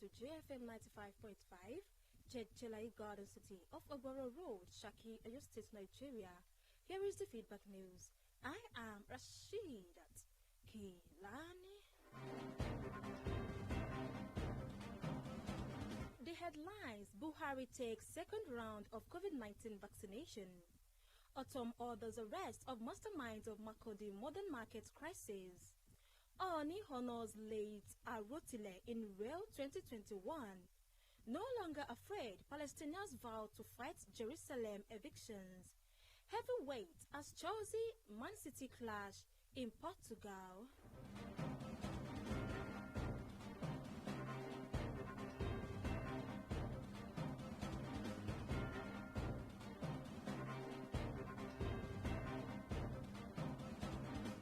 to JFM 95.5, Jedjelai Garden City off Oboro Road, Shaki, Oyo State, Nigeria. Here is the feedback news. I am Rashidat Kilani. The headlines: Buhari takes second round of COVID-19 vaccination. Autumn orders arrest of masterminds of Makodi modern market crisis. Oni honors late Arotile in Real 2021. No longer afraid, Palestinians vow to fight Jerusalem evictions. Heavyweight as Chelsea Man City clash in Portugal.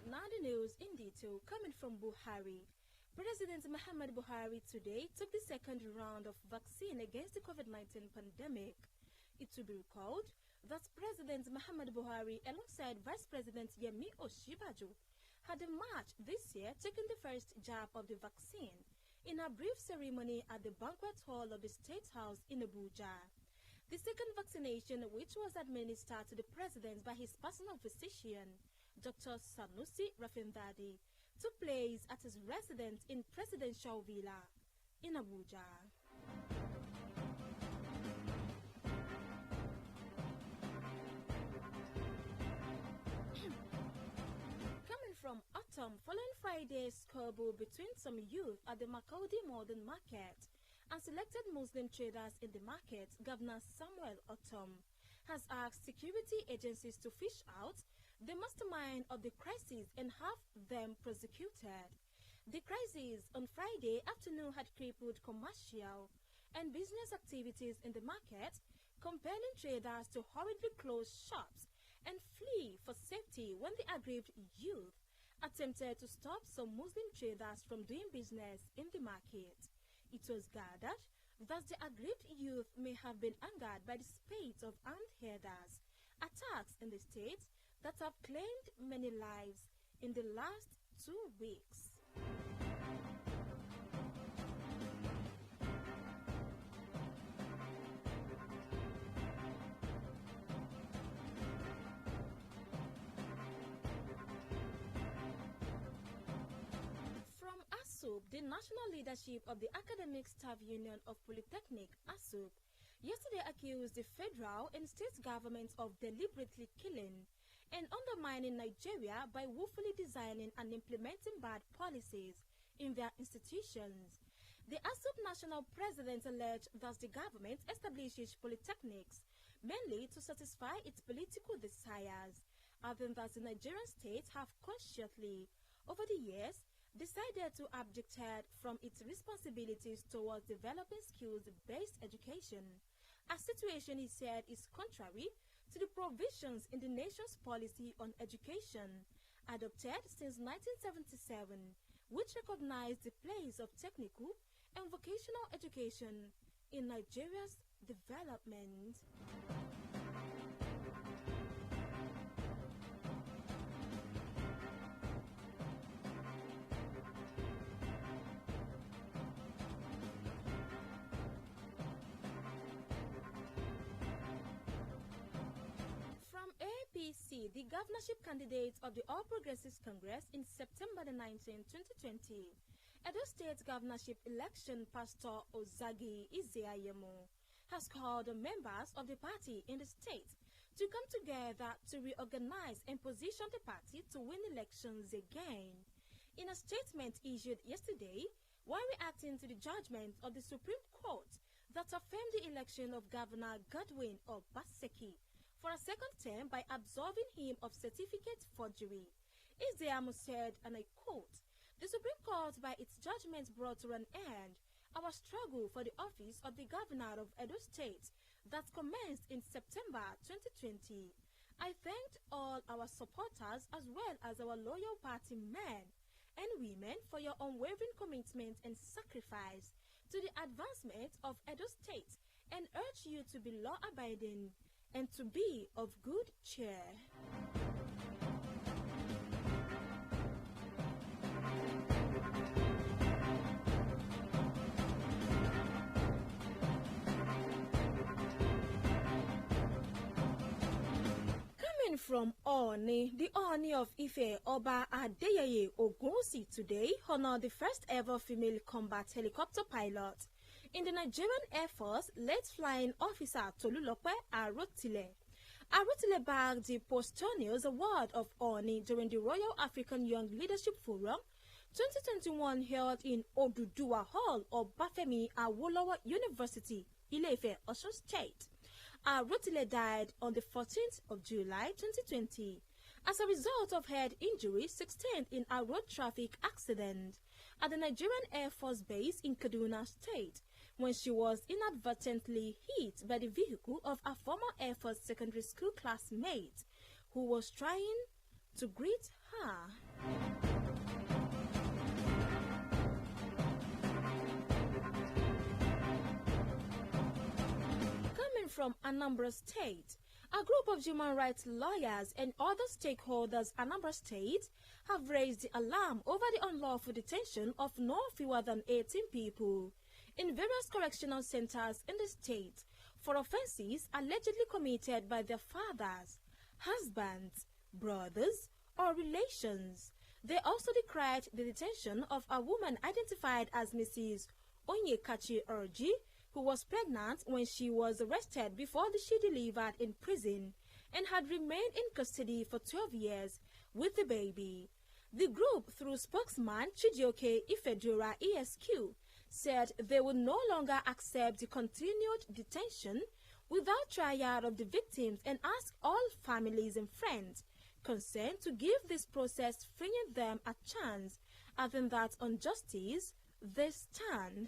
Now the news in detail coming from Buhari. President Muhammad Buhari today took the second round of vaccine against the COVID-19 pandemic. It will be recalled that President Muhammad Buhari alongside Vice President Yemi Osinbajo had in March this year taken the first jab of the vaccine in a brief ceremony at the banquet hall of the State House in Abuja. The second vaccination, which was administered to the president by his personal physician, Dr. Sanusi Rafindadi, took place at his residence in Presidential Villa in Abuja. Coming from autumn, following Friday's squabble between some youth at the Makodi Modern Market and selected Muslim traders in the market, Governor Samuel Otom has asked security agencies to fish out the mastermind of the crisis and have them prosecuted. The crisis on Friday afternoon had crippled commercial and business activities in the market, compelling traders to hurriedly close shops and flee for safety when the aggrieved youth attempted to stop some Muslim traders from doing business in the market. It was gathered that the aggrieved youth may have been angered by the spate of armed herders attacks in the state that have claimed many lives in the last 2 weeks. From ASUP, the national leadership of the Academic Staff Union of Polytechnic, ASUP, yesterday accused the federal and state governments of deliberately killing and undermining Nigeria by woefully designing and implementing bad policies in their institutions. The ASUP national president alleged that the government establishes polytechnics mainly to satisfy its political desires, adding that the Nigerian state have consciously, over the years, decided to abdicate from its responsibilities towards developing skills-based education, a situation he said is contrary to the provisions in the nation's policy on education, adopted since 1977, which recognized the place of technical and vocational education in Nigeria's development. The governorship candidates of the All Progressives Congress in September 19, 2020. Edo State governorship election Pastor Ozagi Izeayemo has called on members of the party in the state to come together to reorganize and position the party to win elections again. In a statement issued yesterday, while reacting to the judgment of the Supreme Court that affirmed the election of Governor Godwin Obaseki for a second term by absolving him of certificate forgery. Izeamo said, and I quote, "The Supreme Court by its judgment brought to an end our struggle for the office of the Governor of Edo State that commenced in September 2020. I thanked all our supporters as well as our loyal party men and women for your unwavering commitment and sacrifice to the advancement of Edo State and urge you to be law-abiding and to be of good cheer." from Oni, the Oni of Ife, Oba Adeyeye Ogunwusi today honored the first ever female combat helicopter pilot in the Nigerian Air Force, late flying officer Tolulope Arotile. Arotile bagged the posthumous award of Oni during the Royal African Young Leadership Forum 2021 held in Oduduwa Hall of Bafemi Awolowo University, Ile-Ife, Osun State. Arotile died on the 14th of July 2020 as a result of head injury sustained in a road traffic accident at the Nigerian Air Force Base in Kaduna State when she was inadvertently hit by the vehicle of a former Air Force secondary school classmate who was trying to greet her. From Anambra State, a group of human rights lawyers and other stakeholders in Anambra State have raised the alarm over the unlawful detention of no fewer than 18 people in various correctional centers in the state for offences allegedly committed by their fathers, husbands, brothers, or relations. They also decried the detention of a woman identified as Mrs. Onyekachi Orji, who was pregnant when she was arrested before she delivered in prison and had remained in custody for 12 years with the baby. The group, through spokesman Chijioke Ifedura ESQ, said they would no longer accept the continued detention without trial of the victims and asked all families and friends concerned to give this process freeing them a chance, adding that on justice they stand.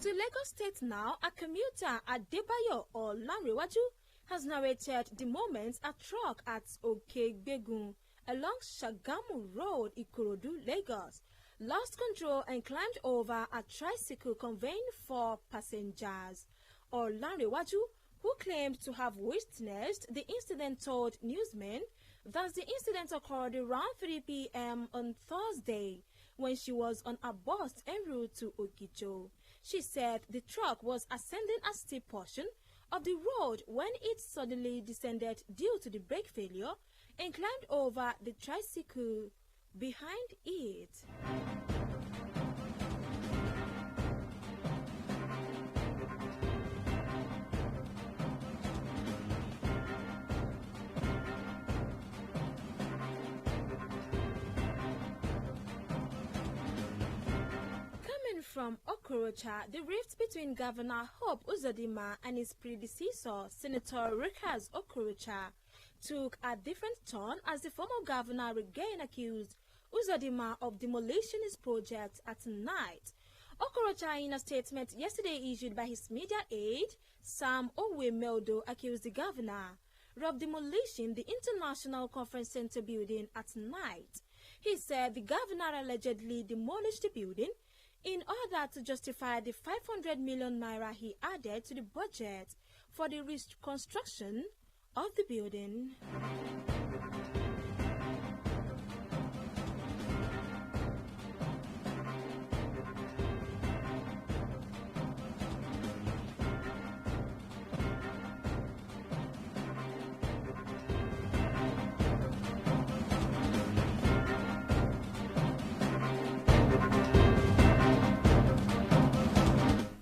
To Lagos State now, a commuter at Debayo or Lanrewaju has narrated the moments a truck at Okegbegun along Shagamu Road, Ikorodu, Lagos, lost control and climbed over a tricycle conveying 4 passengers. Or Lanrewaju, who claimed to have witnessed the incident, told newsmen that the incident occurred around 3 p.m. on Thursday when she was on a bus en route to Ogijo. She said the truck was ascending a steep portion of the road when it suddenly descended due to the brake failure and climbed over the tricycle behind it. From Okorocha, the rift between Governor Hope Uzodinma and his predecessor, Senator Rikas Okorocha, took a different turn as the former governor again accused Uzodinma of demolishing his project at night. Okorocha, in a statement yesterday issued by his media aide, Sam Owe-Meldo, accused the governor of demolishing the International Conference Center building at night. He said the governor allegedly demolished the building in order to justify the 500 million naira he added to the budget for the reconstruction of the building.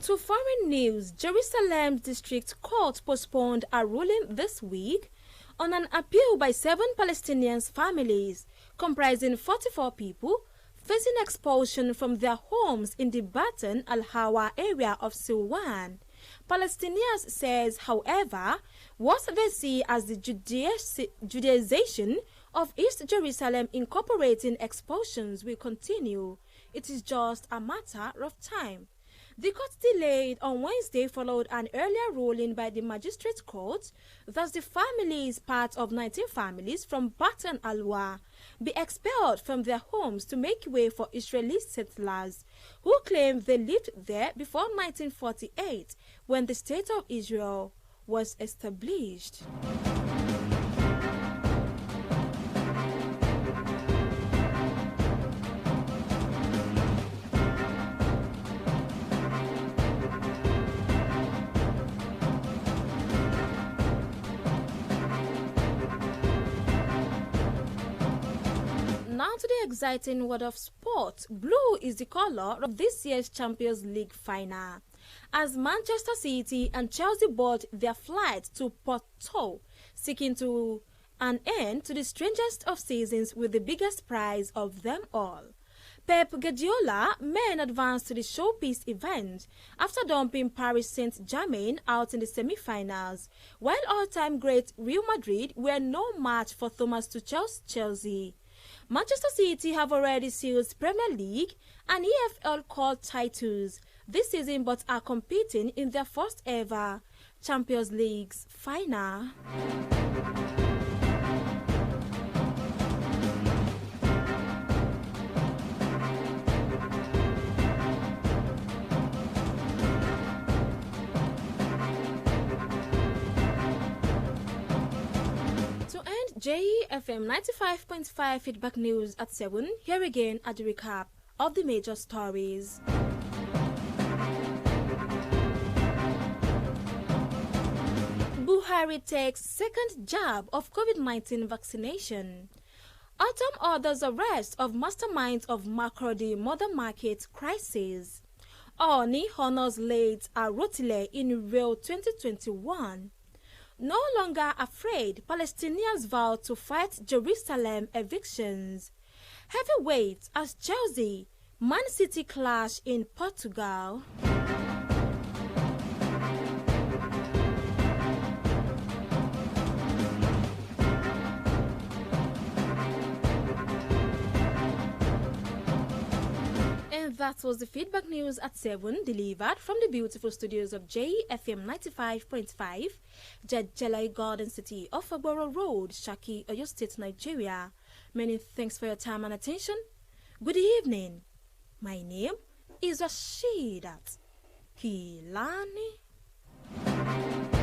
To foreign news, Jerusalem District Court postponed a ruling this week on an appeal by 7 Palestinian families, comprising 44 people, facing expulsion from their homes in the Batan al-Hawa area of Silwan. Palestinians says, however, what they see as the Judaization of East Jerusalem incorporating expulsions will continue. It is just a matter of time. The court delayed on Wednesday followed an earlier ruling by the magistrate court that the families, part of 19 families from Batan al-Hawa, be expelled from their homes to make way for Israeli settlers who claim they lived there before 1948 when the State of Israel was established. Now to the exciting world of sport. Blue is the color of this year's Champions League final, as Manchester City and Chelsea board their flight to Porto, seeking to an end to the strangest of seasons with the biggest prize of them all. Pep Guardiola men advanced to the showpiece event after dumping Paris Saint-Germain out in the semi-finals, while all-time great Real Madrid were no match for Thomas Tuchel's Chelsea. Manchester City have already sealed Premier League and EFL Cup titles this season, but are competing in their first ever Champions League's final. JEFM 95.5 feedback news at 7. Here again at the recap of the major stories. Buhari takes second jab of COVID-19 vaccination. Autumn orders arrest of masterminds of Makurdi mother market crisis. Oni honors late Arotile in Rio 2021. No longer afraid, Palestinians vow to fight Jerusalem evictions. Heavyweights as Chelsea, Man City clash in Portugal. And that was the feedback news at 7, delivered from the beautiful studios of JFM 95.5, Jejela Garden City off Agboro Road, Shaki, Oyo State, Nigeria. Many thanks for your time and attention. Good evening. My name is Rashidat Kilani.